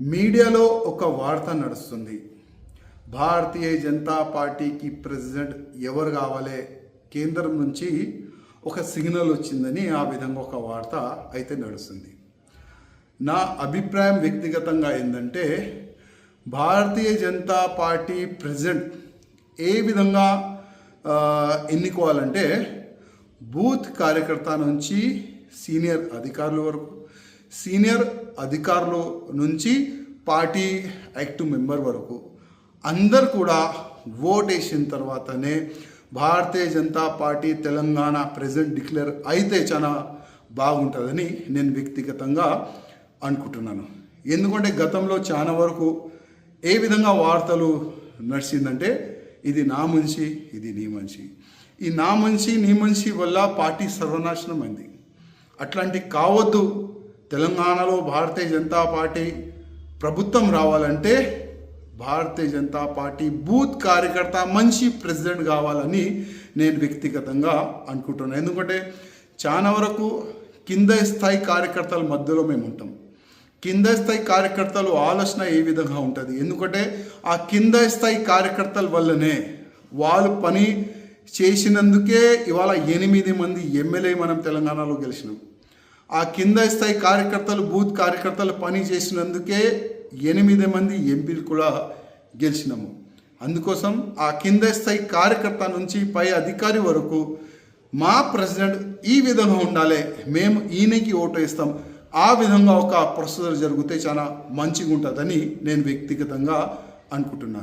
మీడియాలో ఒక వార్త నడుస్తుంది. భారతీయ జనతా పార్టీకి ప్రెసిడెంట్ ఎవరు కావాలి, కేంద్రం నుంచి ఒక సిగ్నల్ వచ్చిందని ఆ విధంగా ఒక వార్త అయితే నడుస్తుంది. నా అభిప్రాయం వ్యక్తిగతంగా ఏంటంటే, భారతీయ జనతా పార్టీ ప్రెసిడెంట్ ఏ విధంగా ఎన్నుకోవాలంటే, బూత్ కార్యకర్త నుంచి సీనియర్ అధికారుల వరకు, సీనియర్ అధికారుల నుంచి పార్టీ యాక్టివ్ మెంబర్ వరకు అందరు కూడా ఓట్ వేసిన తర్వాతనే భారతీయ జనతా పార్టీ తెలంగాణ ప్రెసిడెంట్ డిక్లేర్ అయితే చాలా బాగుంటుందని నేను వ్యక్తిగతంగా అనుకుంటున్నాను. ఎందుకంటే గతంలో చాలా వరకు ఏ విధంగా వార్తలు నడిచిందంటే, ఇది నా మనిషి, ఇది నీ మనిషి, ఈ నా మనిషి నీ మనిషి వల్ల పార్టీ సర్వనాశనం అయింది. అట్లాంటి కావద్దు. తెలంగాణలో భారతీయ జనతా పార్టీ ప్రభుత్వం రావాలంటే భారతీయ జనతా పార్టీ బూత్ కార్యకర్త మంచి ప్రెసిడెంట్ కావాలని నేను వ్యక్తిగతంగా అనుకుంటున్నాను. ఎందుకంటే చాలా వరకు కింద స్థాయి కార్యకర్తల మధ్యలో మేము ఉంటాం. కింద స్థాయి కార్యకర్తలు ఆలోచన ఏ విధంగా ఉంటుంది, ఎందుకంటే ఆ కింద స్థాయి కార్యకర్తల వల్లనే వాళ్ళు పని చేసినందుకే ఇవాళ 8 మంది ఎమ్మెల్యే మనం తెలంగాణలో గెలిచినాం. ఆ కింద స్థాయి కార్యకర్తలు బూత్ కార్యకర్తలు పని చేసినందుకే 8 మంది ఎంపీలు కూడా గెలిచినాము. అందుకోసం ఆ కింద స్థాయి కార్యకర్త నుంచి పై అధికారి వరకు మా ప్రెసిడెంట్ ఈ విధంగా ఉండాలి, మేము ఈయనకి ఓటు వేస్తాం, ఆ విధంగా ఒక ప్రొసీజర్ జరిగితే చాలా మంచిగా ఉంటుందని నేను వ్యక్తిగతంగా అనుకుంటున్నాను.